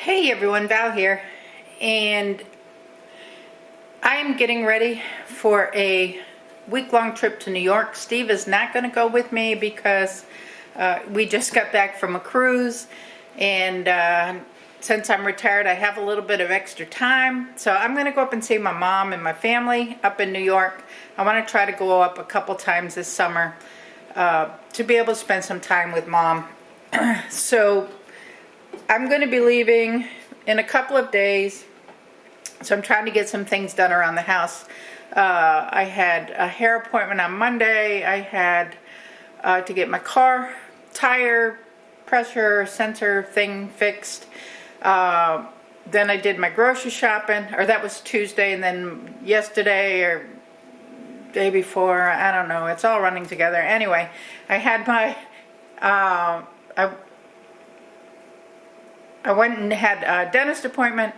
Hey everyone, Val here, and I am getting ready for a week-long trip to New York. Steve is not going to go with me because we just got back from a cruise, and since I'm retired I have a little bit of extra time, so I'm going to go up and see my mom and my family up in New York. I want to try to go up a couple times this summer to be able to spend some time with Mom. So I'm going to be leaving in a couple of days, so I'm trying to get some things done around the house. I had a hair appointment on Monday. I had to get my car tire pressure sensor thing fixed. Then I did my grocery shopping, or that was Tuesday, and then yesterday or day before, I don't know, it's all running together. Anyway, I had my I went and had a dentist appointment.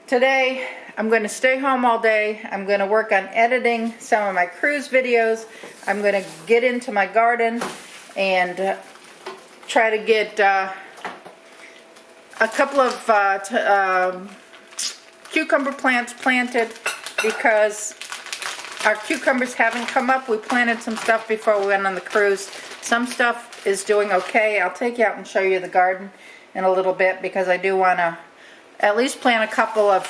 Today, I'm going to stay home all day. I'm going to work on editing some of my cruise videos. I'm going to get into my garden and try to get a couple of cucumber plants planted because our cucumbers haven't come up. We planted some stuff before we went on the cruise. Some stuff is doing okay. I'll take you out and show you the garden in a little bit because I do want to at least plant a couple of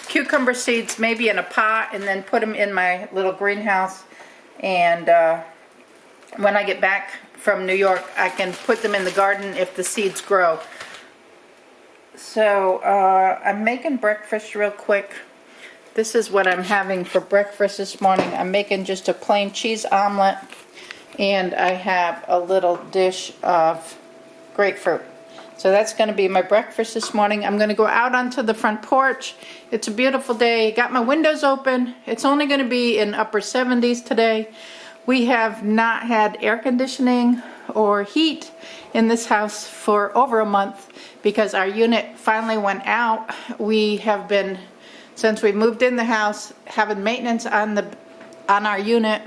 cucumber seeds, maybe in a pot, and then put them in my little greenhouse. And when I get back from New York, I can put them in the garden if the seeds grow. So I'm making breakfast real quick. This is what I'm having for breakfast this morning. I'm making just a plain cheese omelet, and I have a little dish of grapefruit. So that's going to be my breakfast this morning. I'm going to go out onto the front porch. It's a beautiful day. Got my windows open. It's only going to be in upper 70s today. We have not had air conditioning or heat in this house for over a month because our unit finally went out. We have been, since we moved in the house, having maintenance on our unit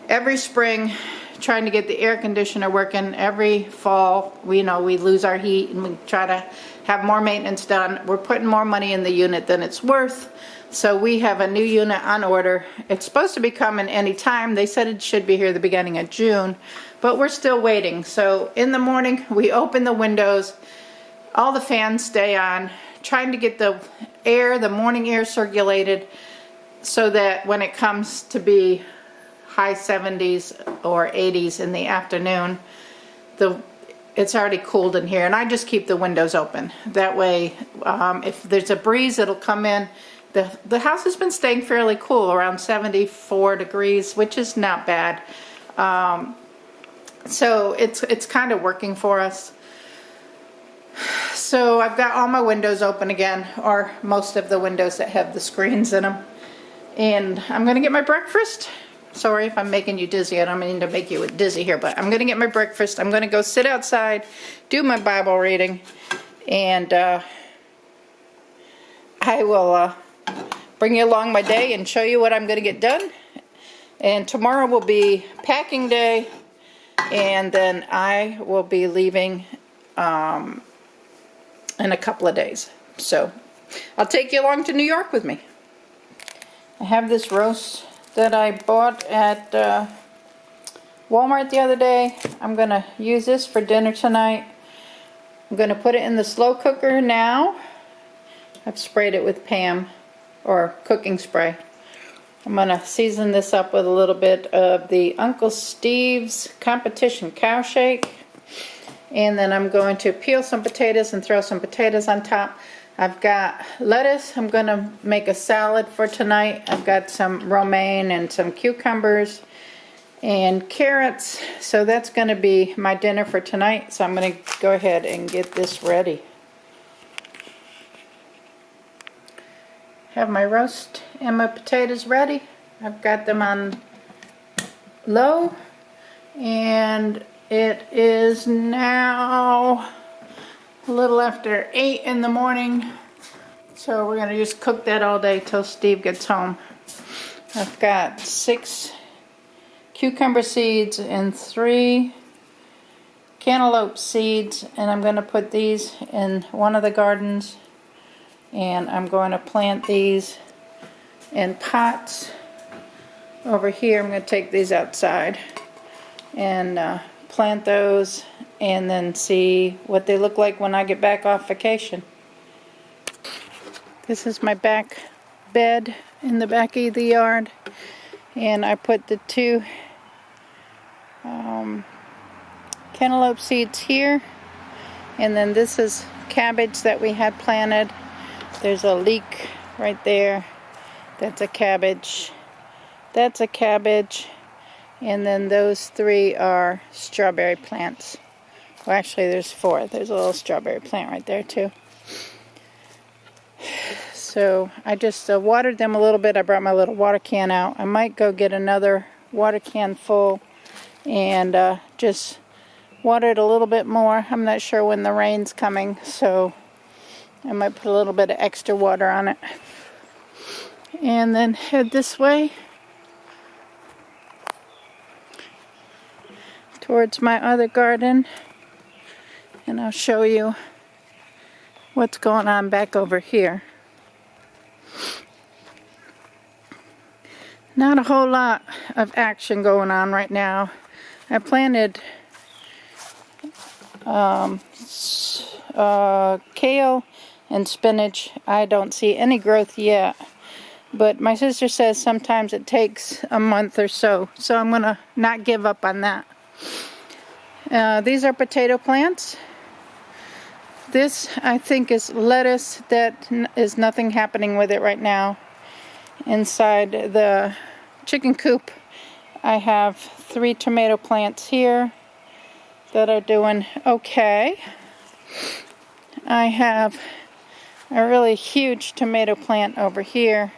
every spring, trying to get the air conditioner working. Every fall, we know we lose our heat and we try to have more maintenance done. We're putting more money in the unit than it's worth, so we have a new unit on order. It's supposed to be coming any time. They said it should be here the beginning of June, but we're still waiting. So in the morning we open the windows, all the fans stay on, trying to get the air, the morning air circulated so that when it comes to be high 70s or 80s in the afternoon, it's already cooled in here, and I just keep the windows open. That way, if there's a breeze, it'll come in. The house has been staying fairly cool, around 74 degrees, which is not bad. So it's kind of working for us. So I've got all my windows open again, or most of the windows that have the screens in them. And I'm going to get my breakfast. Sorry if I'm making you dizzy. I don't mean to make you dizzy here, but I'm going to get my breakfast. I'm going to go sit outside, do my Bible reading, and I will bring you along my day and show you what I'm going to get done. And tomorrow will be packing day, and then I will be leaving in a couple of days. So I'll take you along to New York with me. I have this roast that I bought at Walmart the other day. I'm going to use this for dinner tonight. I'm going to put it in the slow cooker now. I've sprayed it with Pam, or cooking spray. I'm going to season this up with a little bit of the Uncle Steve's Competition Cow Shake. And then I'm going to peel some potatoes and throw some potatoes on top. I've got lettuce. I'm going to make a salad for tonight. I've got some romaine and some cucumbers and carrots. So that's going to be my dinner for tonight. So I'm going to go ahead and get this ready. Have my roast and my potatoes ready. I've got them on low. And it is now a little after 8 in the morning, so we're going to just cook that all day till Steve gets home. I've got 6 cucumber seeds and 3 cantaloupe seeds, and I'm going to put these in one of the gardens, and I'm going to plant these in pots over here. I'm going to take these outside and plant those, and then see what they look like when I get back off vacation. This is my back bed in the back of the yard, and I put the two cantaloupe seeds here, and then this is cabbage that we had planted. There's a leek right there. That's a cabbage. That's a cabbage. And then those three are strawberry plants. Well, actually there's four. There's a little strawberry plant right there too. So I just watered them a little bit. I brought my little water can out. I might go get another water can full and just water it a little bit more. I'm not sure when the rain's coming, so I might put a little bit of extra water on it. And then head this way towards my other garden, and I'll show you what's going on back over here. Not a whole lot of action going on right now. I planted kale and spinach. I don't see any growth yet, but my sister says sometimes it takes a month or so, so I'm gonna not give up on that. These are potato plants. This, I think, is lettuce that is nothing happening with it right now. Inside the chicken coop, I have 3 tomato plants here that are doing okay. I have a really huge tomato plant over here,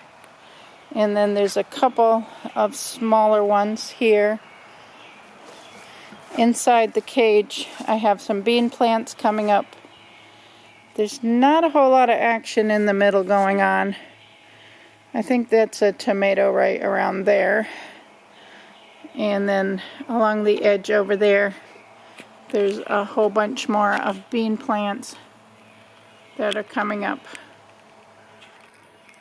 and then there's a couple of smaller ones here. Inside the cage, I have some bean plants coming up. There's not a whole lot of action in the middle going on. I think that's a tomato right around there. And then along the edge over there, there's a whole bunch more of bean plants that are coming up.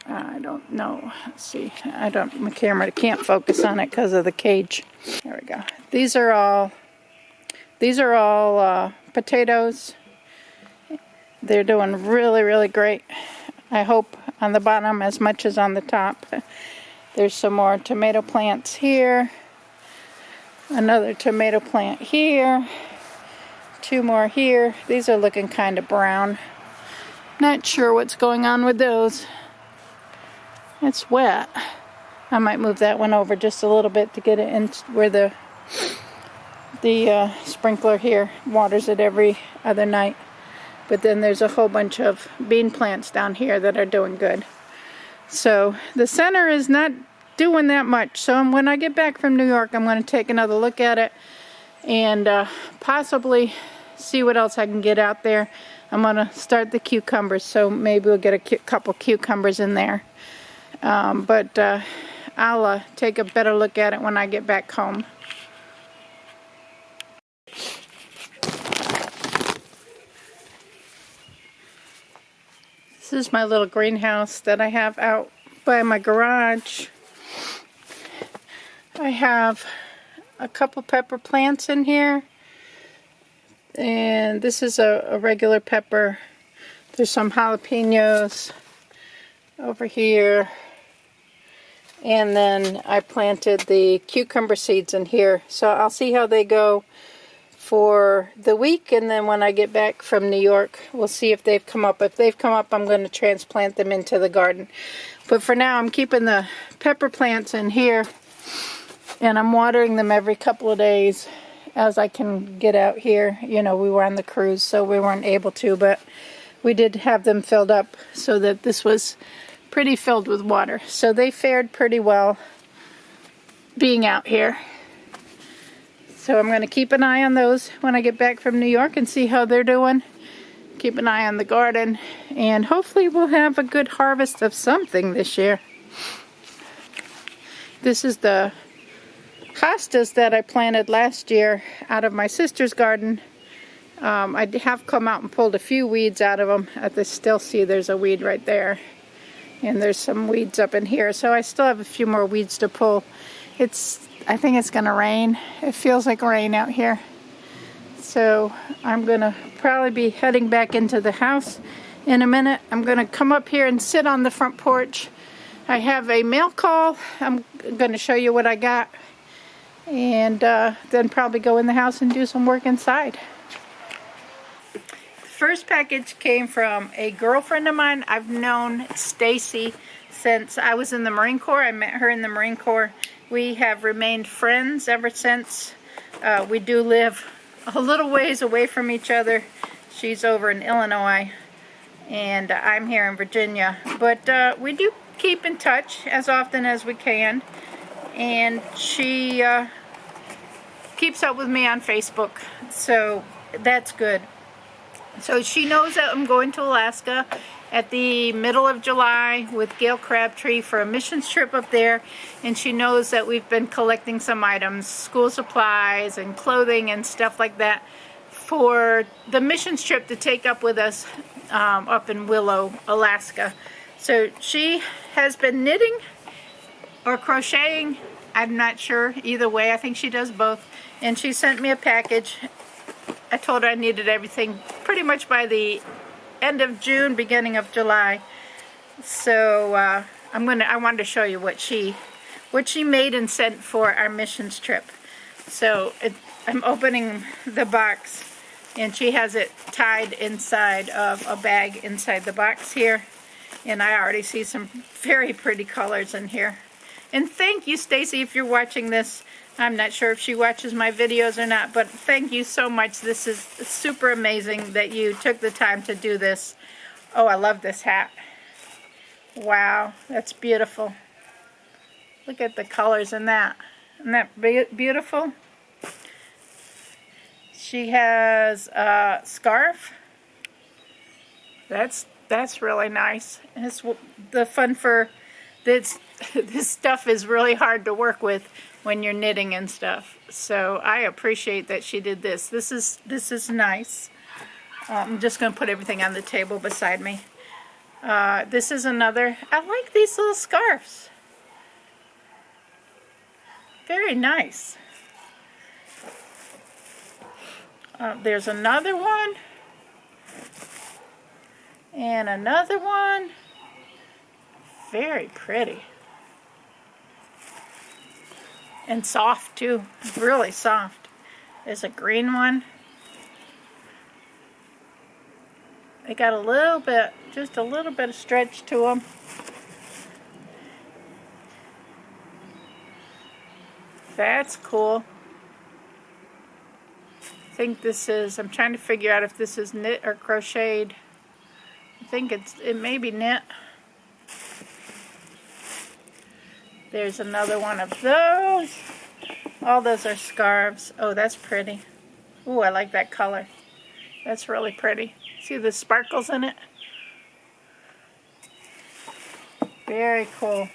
I don't know. Let's see. My camera can't focus on it because of the cage. There we go. These are all potatoes. They're doing really, really great. I hope on the bottom as much as on the top. There's some more tomato plants here. Another tomato plant here. 2 more here. These are looking kind of brown. Not sure what's going on with those. It's wet. I might move that one over just a little bit to get it in where the sprinkler here waters it every other night. But then there's a whole bunch of bean plants down here that are doing good. So the center is not doing that much. So when I get back from New York, I'm going to take another look at it and possibly see what else I can get out there. I'm going to start the cucumbers, so maybe we'll get a couple cucumbers in there. But I'll take a better look at it when I get back home. This is my little greenhouse that I have out by my garage. I have a couple pepper plants in here, and this is a regular pepper. There's some jalapenos over here, and then I planted the cucumber seeds in here. So I'll see how they go for the week, and then when I get back from New York, we'll see if they've come up. If they've come up, I'm going to transplant them into the garden. But for now, I'm keeping the pepper plants in here, and I'm watering them every couple of days as I can get out here. You know, we were on the cruise, so we weren't able to, but we did have them filled up so that this was pretty filled with water. So they fared pretty well being out here. So I'm going to keep an eye on those when I get back from New York and see how they're doing. Keep an eye on the garden, and hopefully we'll have a good harvest of something this year. This is the hostas that I planted last year out of my sister's garden. I have come out and pulled a few weeds out of them. I still see there's a weed right there. And there's some weeds up in here. So I still have a few more weeds to pull. I think it's gonna rain. It feels like rain out here. So I'm gonna probably be heading back into the house in a minute. I'm gonna come up here and sit on the front porch. I have a mail call. I'm gonna show you what I got. And then probably go in the house and do some work inside. First package came from a girlfriend of mine. I've known Stacy since I was in the Marine Corps. I met her in the Marine Corps. We have remained friends ever since. We do live a little ways away from each other. She's over in Illinois and I'm here in Virginia. But we do keep in touch as often as we can. And she keeps up with me on Facebook, so that's good. So she knows that I'm going to Alaska at the middle of July with Gail Crabtree for a missions trip up there, and she knows that we've been collecting some items, school supplies and clothing and stuff like that, for the missions trip to take up with us up in Willow, Alaska. So she has been knitting or crocheting, I'm not sure, either way. I think she does both, and she sent me a package. I told her I needed everything pretty much by the end of June, beginning of July. So I wanted to show you what she made and sent for our missions trip. So I'm opening the box, and she has it tied inside of a bag inside the box here. And I already see some very pretty colors in here. And thank you, Stacy, if you're watching this. I'm not sure if she watches my videos or not, but thank you so much. This is super amazing that you took the time to do this. Oh, I love this hat. Wow, that's beautiful. Look at the colors in that. Isn't that beautiful? She has a scarf. That's really nice. And it's the fun for this. This stuff is really hard to work with when you're knitting and stuff. So I appreciate that she did this. This is nice. I'm just going to put everything on the table beside me. This is another. I like these little scarves. Very nice. There's another one. And another one. Very pretty. And soft too, really soft. There's a green one. They got a little bit, just a little bit of stretch to them. That's cool. I think this is, I'm trying to figure out if this is knit or crocheted. I think it may be knit. There's another one of those. All those are scarves. Oh, that's pretty. Ooh, I like that color. That's really pretty. See the sparkles in it? Very cool.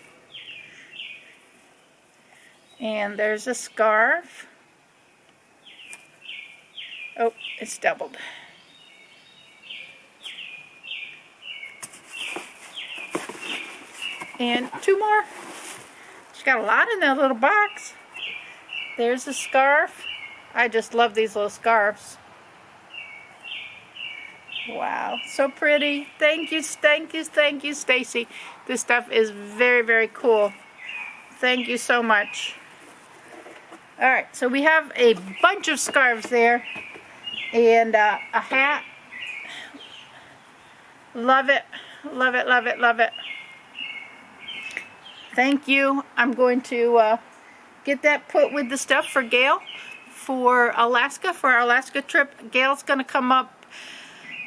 And there's a scarf. Oh, it's doubled. And two more. She's got a lot in that little box. There's a scarf. I just love these little scarves. Wow, so pretty. Thank you, Stacy. This stuff is very, very cool. Thank you so much. All right, so we have a bunch of scarves there and a hat. Love it, love it, love it, love it. Thank you. I'm going to get that put with the stuff for Gail for Alaska, for our Alaska trip. Gail's going to come up,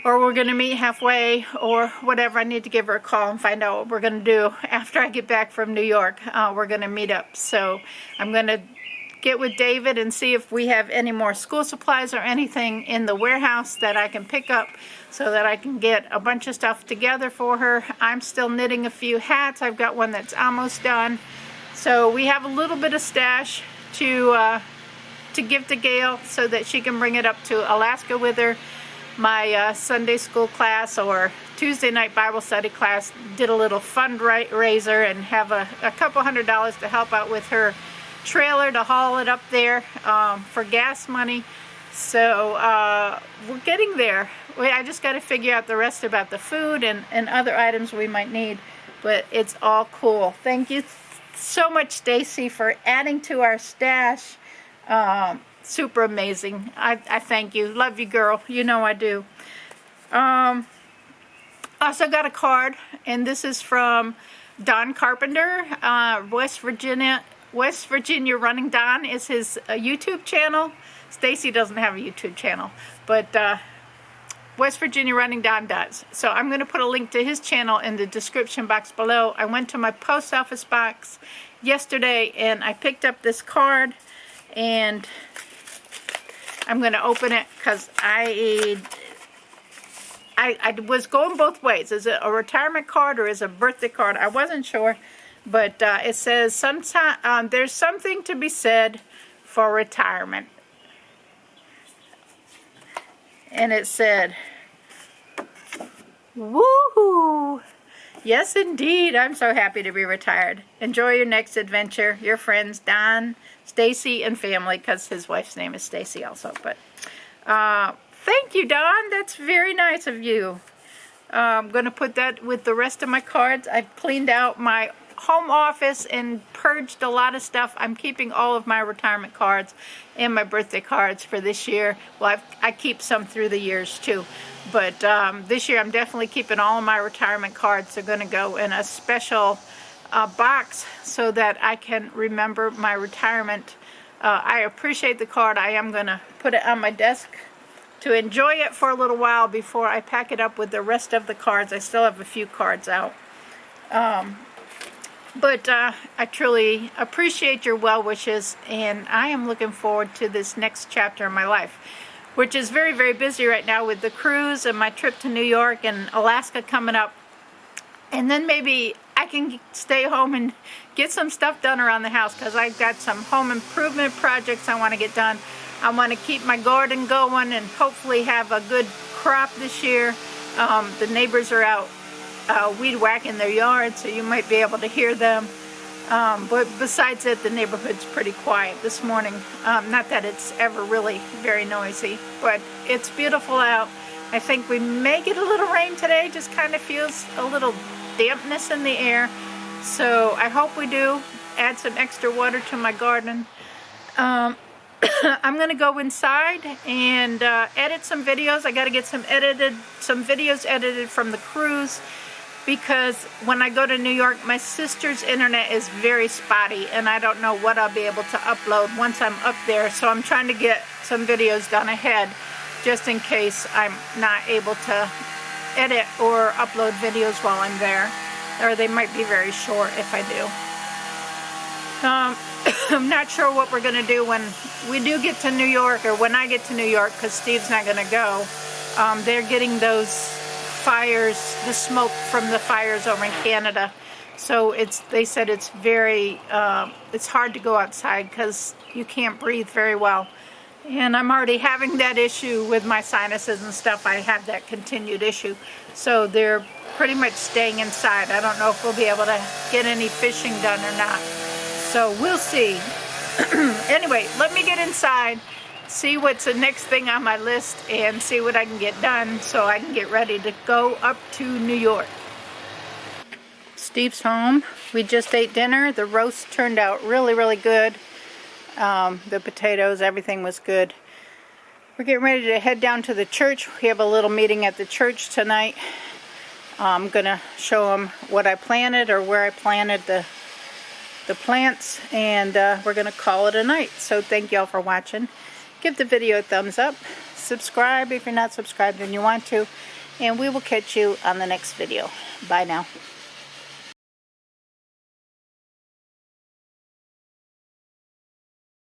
or we're going to meet halfway, or whatever. I need to give her a call and find out what we're going to do after I get back from New York. We're going to meet up. So I'm going to get with David and see if we have any more school supplies or anything in the warehouse that I can pick up so that I can get a bunch of stuff together for her. I'm still knitting a few hats. I've got one that's almost done. So we have a little bit of stash to to give to Gail so that she can bring it up to Alaska with her. My Sunday school class or Tuesday night Bible study class did a little fundraiser and have a couple $100 to help out with her trailer to haul it up there for gas money. So we're getting there. I just got to figure out the rest about the food and other items we might need, but it's all cool. Thank you so much, Stacy, for adding to our stash. Super amazing. I thank you. Love you, girl. You know I do. Also got a card, and this is from Don Carpenter, West Virginia Running Don is his YouTube channel. Stacy doesn't have a YouTube channel, but West Virginia Running Don does. So I'm going to put a link to his channel in the description box below. I went to my post office box yesterday and I picked up this card, and I'm going to open it because I was going both ways. Is it a retirement card or is it a birthday card? I wasn't sure, but it says there's something to be said for retirement. And it said, woohoo! Yes, indeed. I'm so happy to be retired. Enjoy your next adventure. Your friends, Don, Stacy, and family, because his wife's name is Stacy also. But thank you, Don. That's very nice of you. I'm going to put that with the rest of my cards. I've cleaned out my home office and purged a lot of stuff. I'm keeping all of my retirement cards and my birthday cards for this year. Well, I keep some through the years too, but this year I'm definitely keeping all of my retirement cards. They're going to go in a special box so that I can remember my retirement. I appreciate the card. I am going to put it on my desk to enjoy it for a little while before I pack it up with the rest of the cards. I still have a few cards out. But I truly appreciate your well wishes, and I am looking forward to this next chapter in my life, which is very, very busy right now with the cruise and my trip to New York and Alaska coming up. And then maybe I can stay home and get some stuff done around the house, because I've got some home improvement projects I want to get done. I want to keep my garden going and hopefully have a good crop this year. The neighbors are out weed whacking their yard, so you might be able to hear them. But besides that, the neighborhood's pretty quiet this morning. Not that it's ever really very noisy, but it's beautiful out. I think we may get a little rain today. Just kind of feels a little dampness in the air. So I hope we do. Add some extra water to my garden. I'm going to go inside and edit some videos. I got to get some videos edited from the cruise, because when I go to New York, my sister's internet is very spotty, and I don't know what I'll be able to upload once I'm up there. So I'm trying to get some videos done ahead, just in case I'm not able to edit or upload videos while I'm there, or they might be very short if I do. I'm not sure what we're going to do when we do get to New York, or when I get to New York, because Steve's not going to go. They're getting those fires, the smoke from the fires over in Canada. So they said it's very, it's hard to go outside because you can't breathe very well. And I'm already having that issue with my sinuses and stuff. I have that continued issue. So they're pretty much staying inside. I don't know if we'll be able to get any fishing done or not. So we'll see. Anyway, let me get inside, see what's the next thing on my list, and see what I can get done so I can get ready to go up to New York. Steve's home. We just ate dinner. The roast turned out really, really good. The potatoes, everything was good. We're getting ready to head down to the church. We have a little meeting at the church tonight. I'm going to show them what I planted, or where I planted the plants, and we're going to call it a night. So thank y'all for watching. Give the video a thumbs up. Subscribe if you're not subscribed and you want to. And we will catch you on the next video. Bye now.